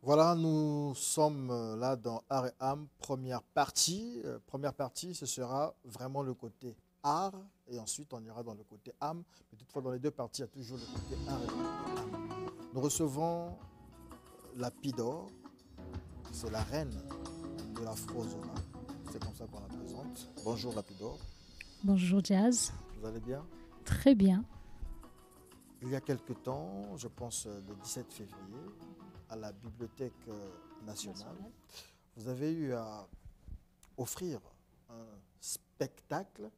Voilà, nous sommes là dans Art et âme, première partie. Première partie, ce sera vraiment le côté art, et ensuite on ira dans le côté âme. Mais toutefois, dans les deux parties, il y a toujours le côté art et le côté âme. Nous recevons la Pidor, c'est la reine de l'Afro-Zona. C'est comme ça qu'on la présente. Bonjour la Pidor. Bonjour Jazz. Vous allez bien? Très bien. Il y a quelque temps, je pense le 17 février, à la Bibliothèque nationale, vous avez eu à offrir un spectacle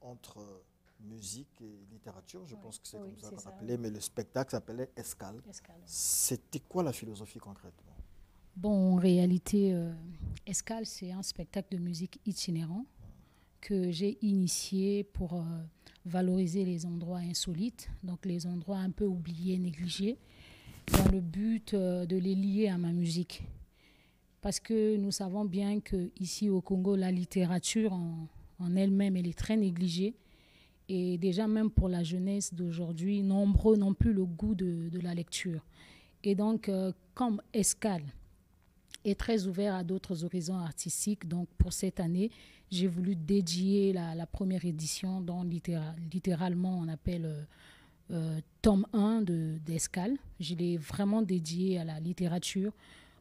entre musique et littérature. Je pense que c'est comme ça qu'on appelait, mais le spectacle s'appelait Escale. C'était quoi la philosophie concrètement? Bon, en réalité, Escale, c'est un spectacle de musique itinérant que j'ai initié pour valoriser les endroits insolites, donc les endroits un peu oubliés, négligés, dans le but de les lier à ma musique. Parce que nous savons bien qu'ici au Congo, la littérature en elle-même, elle est très négligée. Et déjà, même pour la jeunesse d'aujourd'hui, nombreux n'ont plus le goût de la lecture. Et donc, comme Escale est très ouvert à d'autres horizons artistiques, donc pour cette année, j'ai voulu dédier la première édition, dont littéralement on appelle tome 1 d'Escale. Je l'ai vraiment dédié à la littérature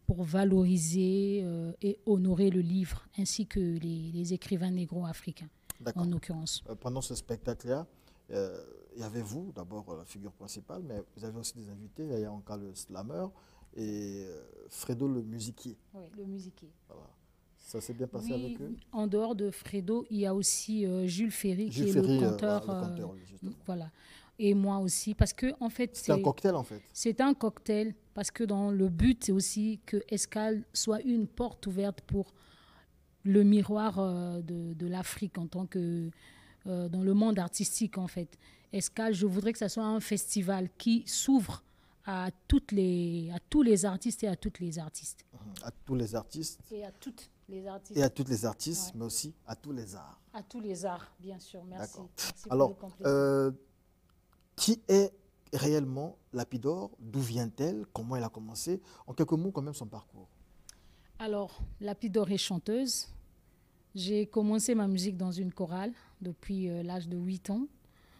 pour valoriser et honorer le livre, ainsi que les écrivains négro-africains, en l'occurrence. Pendant ce spectacle-là, il y avait vous, d'abord la figure principale, mais vous avez aussi des invités. Il y a encore le slammer et Fredo le musiquier. Oui, le musiquier. Voilà. Ça s'est bien passé avec eux? En dehors de Fredo, il y a aussi Jules Ferry, qui est le conteur. Voilà. Et moi aussi, parce que en fait, c'est un cocktail en fait. C'est un cocktail parce que dans le but, c'est aussi que Escale soit une porte ouverte pour le miroir de l'Afrique en tant que dans le monde artistique en fait. Escale, je voudrais que ça soit un festival qui s'ouvre à tous les artistes et à toutes les artistes. À tous les artistes. Et à toutes les artistes. Et à toutes les artistes, mais aussi à tous les arts. À tous les arts, bien sûr. Merci. Merci alors, qui est réellement la Pidor? D'où vient-elle? Comment elle a commencé? En quelques mots, quand même, son parcours. Alors, la Pidor est chanteuse. J'ai commencé ma musique dans une chorale depuis l'âge de 8 ans.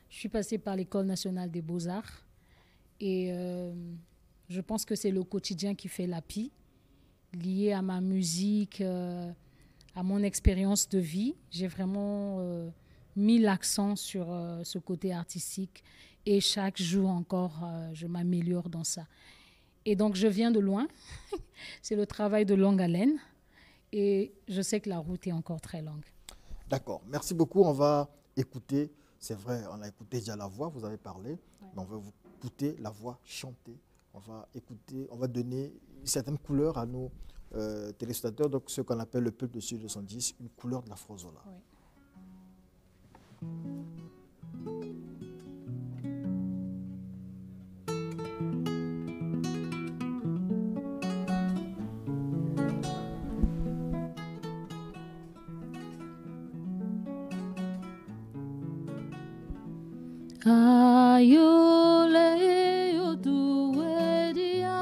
Je suis passée par l'École nationale des beaux-arts. Et je pense que c'est le quotidien qui fait la pie, lié à ma musique, à mon expérience de vie. J'ai vraiment mis l'accent sur ce côté artistique et chaque jour encore, je m'améliore dans ça. Et donc, je viens de loin. C'est le travail de longue haleine et je sais que la route est encore très longue. D'accord. Merci beaucoup. On va écouter, c'est vrai, on a écouté déjà la voix, vous avez parlé, mais on va vous écouter la voix chanter. On va écouter, on va donner une certaine couleur à nos téléspectateurs, donc ce qu'on appelle le peuple de Sud 210, une couleur de l'Afro-Zona. Oui. Ayole oduwedia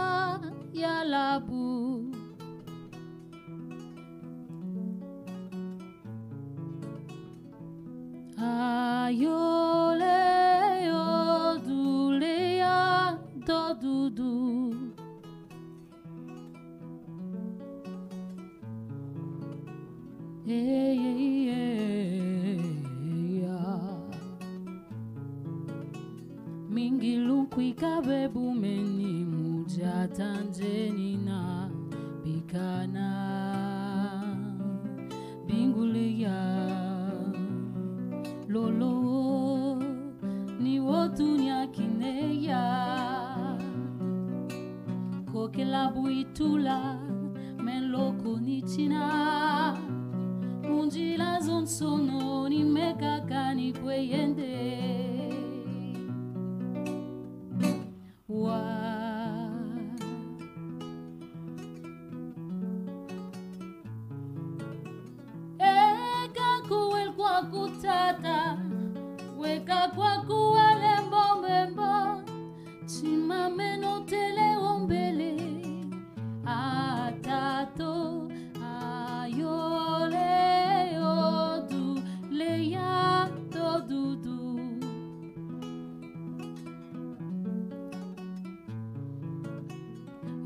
yalabu Ayole odulea dodudu Mingilukwi bumeni muja Tanzania bikana bingulia lolo ni wotunya kineya kokela buitula meloko nichina munjila zonsono ni mekakani kweyende Tata, weka kwa kuwale mbombe chima meno tele ombele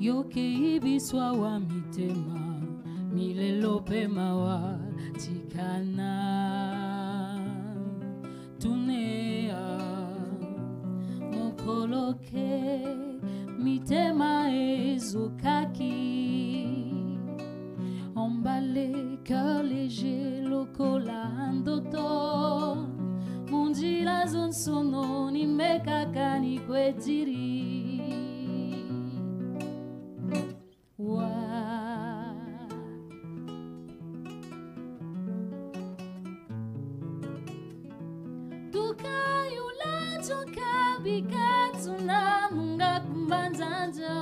yoke ibiswa wa mitema milelo pema wa tikana tunea mokoloke mitema ezokaki emballé cœur léger lokola ndoto mundi la zone sono ni mekaka ni kwetiri bikatuna munga kumbanzanjo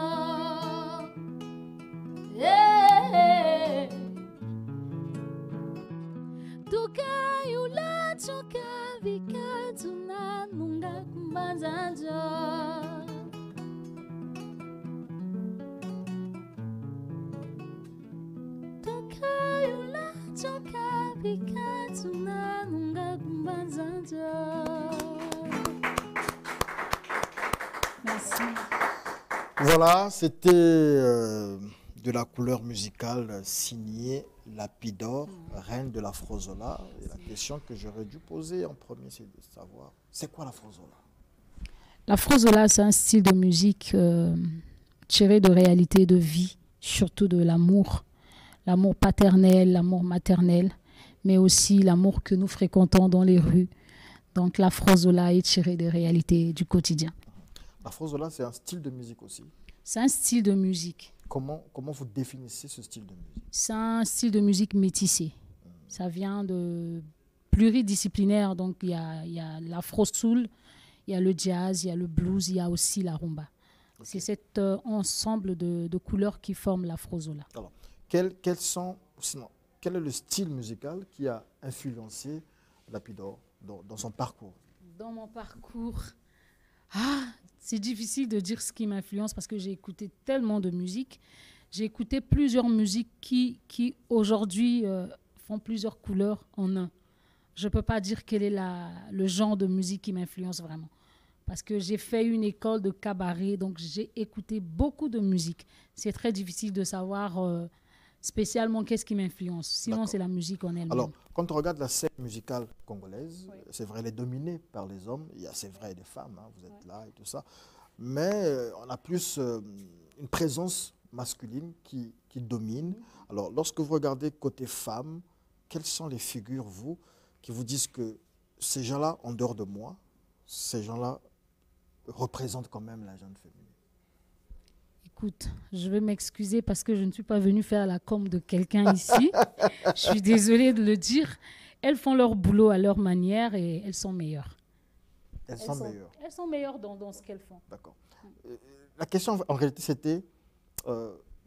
tukayula choka bikatuna munga kumbanzanjo tukayula choka bikatuna munga kumbanzanjo. Merci. Voilà, c'était de la couleur musicale signée Lapidor, reine de la Frozola. Et la question que j'aurais dû poser en premier, c'est de savoir, c'est quoi la Frozola? La Frozola, c'est un style de musique tiré de réalité de vie, surtout de l'amour. L'amour paternel, l'amour maternel, mais aussi l'amour que nous fréquentons dans les rues. Donc la Frozola est tirée des réalités du quotidien. La Frozola, c'est un style de musique aussi. C'est un style de musique. Comment vous définissez ce style de musique? C'est un style de musique métissé. Ça vient de pluridisciplinaire. Donc, il y a l'afro-soul, il y a le jazz, il y a le blues, il y a aussi la rumba. Okay. C'est cet ensemble de couleurs qui forment la Frozola. Alors, quel est le style musical qui a influencé Lapidor dans son parcours? Dans mon parcours, c'est difficile de dire ce qui m'influence parce que j'ai écouté tellement de musique. J'ai écouté plusieurs musiques qui aujourd'hui font plusieurs couleurs en un. Je ne peux pas dire quel est le genre de musique qui m'influence vraiment. Parce que j'ai fait une école de cabaret, donc j'ai écouté beaucoup de musique. C'est très difficile de savoir spécialement qu'est-ce qui m'influence. Sinon, c'est la musique en elle-même. Alors, quand on regarde la scène musicale congolaise, oui, c'est vrai, elle est dominée par les hommes. Il y a, c'est vrai, des femmes, hein, vous êtes là et tout ça. Mais on a plus une présence masculine qui domine. Alors, lorsque vous regardez côté femme, quelles sont les figures, vous, qui vous disent que ces gens-là, en dehors de moi, ces gens-là représentent quand même la jeune féminine? Écoute, je vais m'excuser parce que je ne suis pas venue faire la com de quelqu'un ici. Je suis désolée de le dire. Elles font leur boulot à leur manière et elles sont meilleures. Elles sont meilleures. Elles sont meilleures dans ce qu'elles font. D'accord. La question, en réalité, c'était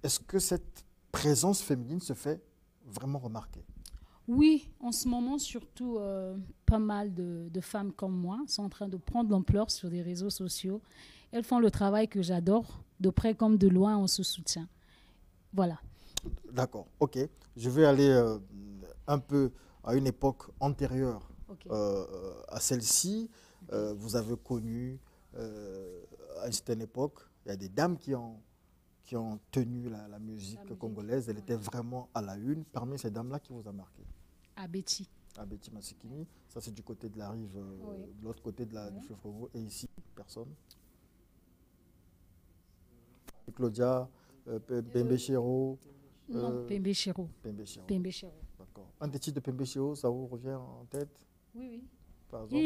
est-ce que cette présence féminine se fait vraiment remarquer? Oui, en ce moment, surtout, pas mal de femmes comme moi sont en train de prendre l'ampleur sur des réseaux sociaux. Elles font le travail que j'adore. De près comme de loin, on se soutient. Voilà. D'accord, ok. Je vais aller un peu à une époque antérieure à celle-ci. Vous avez connu, à une certaine époque, il y a des dames qui ont tenu la musique congolaise. Elle était vraiment à la une. Parmi ces dames-là, qui vous a marqué? Abeti. Abeti Masikini. Ça, c'est du côté de la rive, de l'autre côté du fleuve Congo. Et ici, personne? Claudia, Pembe Chero. Non, Pembe Chero. Pembe Chero. D'accord. Un des titres de Pembe Chero, ça vous revient en tête? Oui, oui. Par exemple.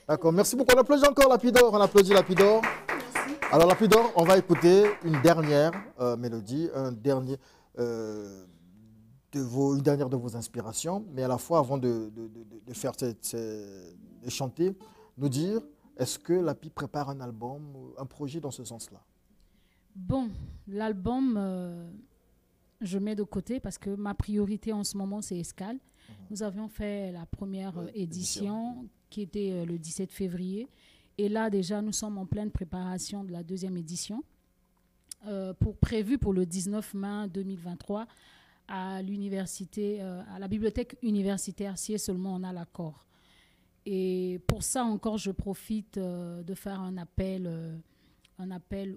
D'accord, merci beaucoup. On applaudit encore Lapidor. On applaudit Lapidor. Alors Lapidor, on va écouter une dernière mélodie, une dernière de vos inspirations, mais à la fois avant de chanter, nous dire, est-ce que Lapi prépare un album, un projet dans ce sens-là? Bon, l'album, je mets de côté parce que ma priorité en ce moment, c'est Escale. Nous avions fait la première édition qui était le 17 février. Et là, déjà, nous sommes en pleine préparation de la deuxième édition. prévu pour le 19 mai 2023 à l'université, à la bibliothèque universitaire, si seulement on a l'accord. Et pour ça encore, je profite de faire un appel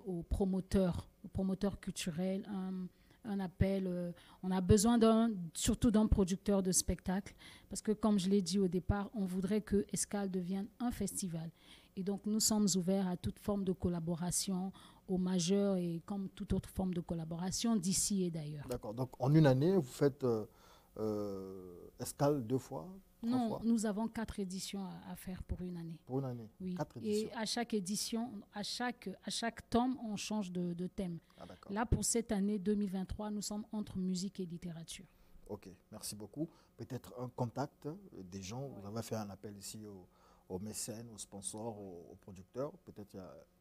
aux promoteurs culturels, un appel. On a besoin surtout d'un producteur de spectacle, parce que comme je l'ai dit au départ, on voudrait que Escale devienne un festival. Et donc, nous sommes ouverts à toute forme de collaboration, aux majeurs et comme toute autre forme de collaboration d'ici et d'ailleurs. D'accord. Donc, en une année, vous faites Escale 2 fois, 3 Non, fois? nous avons 4 éditions à faire pour une année. Pour une année? Oui. 4 éditions. Et à chaque édition, à chaque tome, on change de thème. Ah, d'accord. Là, pour cette année 2023, nous sommes entre musique et littérature. Ok, merci beaucoup. Peut-être un contact des gens. Vous avez fait un appel ici aux mécènes, aux sponsors, aux producteurs. Peut-être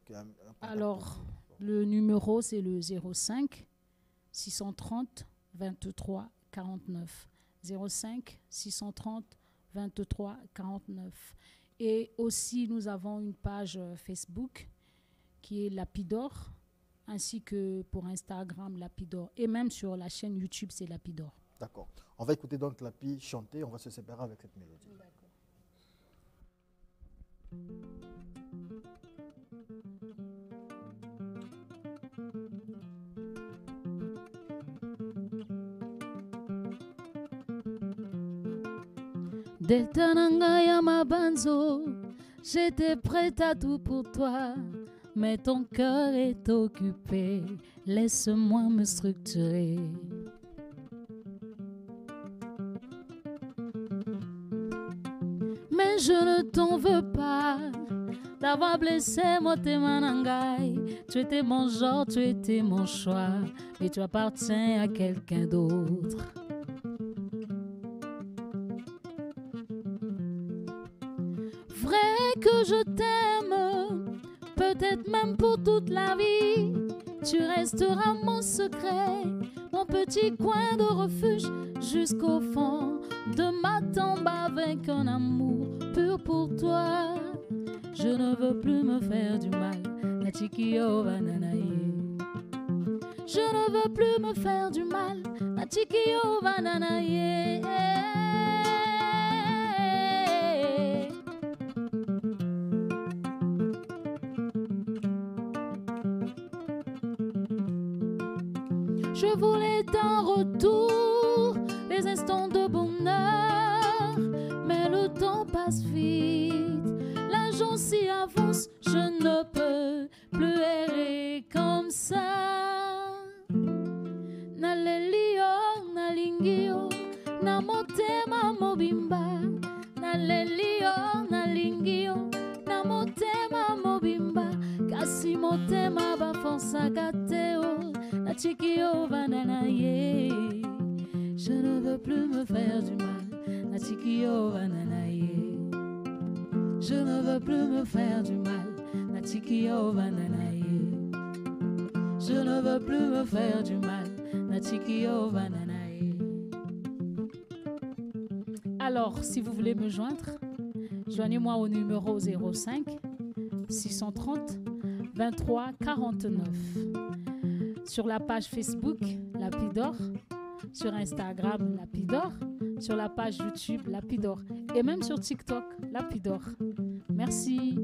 qu'il y a un contact. Alors, le numéro, c'est le 05 630 23 49. 05 630 23 49. Et aussi, nous avons une page Facebook qui est Lapidor, ainsi que pour Instagram, Lapidor. Et même sur la chaîne YouTube, c'est Lapidor. D'accord. On va écouter donc Lapi chanter. On va se séparer avec cette mélodie. D'accord. Delta nanga ya mabanzo, j'étais prête à tout pour toi, mais ton cœur est occupé, laisse-moi me structurer. Mais je ne t'en veux pas d'avoir blessé Motema Nangai. Tu étais mon genre, tu étais mon choix, mais tu appartiens à quelqu'un d'autre. Vrai que je t'aime, peut-être même pour toute la vie. Tu resteras mon secret, mon petit coin de refuge, jusqu'au fond de ma tombe avec un amour pur pour toi. Je ne veux plus me faire du mal, la Chikio Vananaye. Je ne veux plus me faire du mal, la Chikio Vananaye. Je voulais d'un retour les instants de bonheur, mais le temps passe vite, l'argent s'y avance, je ne peux plus errer comme ça. Nalelio, nalingio, na motema mobimba. Nalelio, nalingio, na motema mobimba. Kasi motema ba força gateo. La Chikio Vananaye. Je ne veux plus me faire du mal, la Chikio Vananaye. Je ne veux plus me faire du mal, la Chikio Vananaye. Je ne veux plus me faire du mal, la Chikio Vananaye. Alors, si vous voulez me joindre, joignez-moi au numéro 05 630 23 49. Sur la page Facebook, Lapidor. Sur Instagram, Lapidor. Sur la page YouTube, Lapidor. Et même sur TikTok, Lapidor. Merci.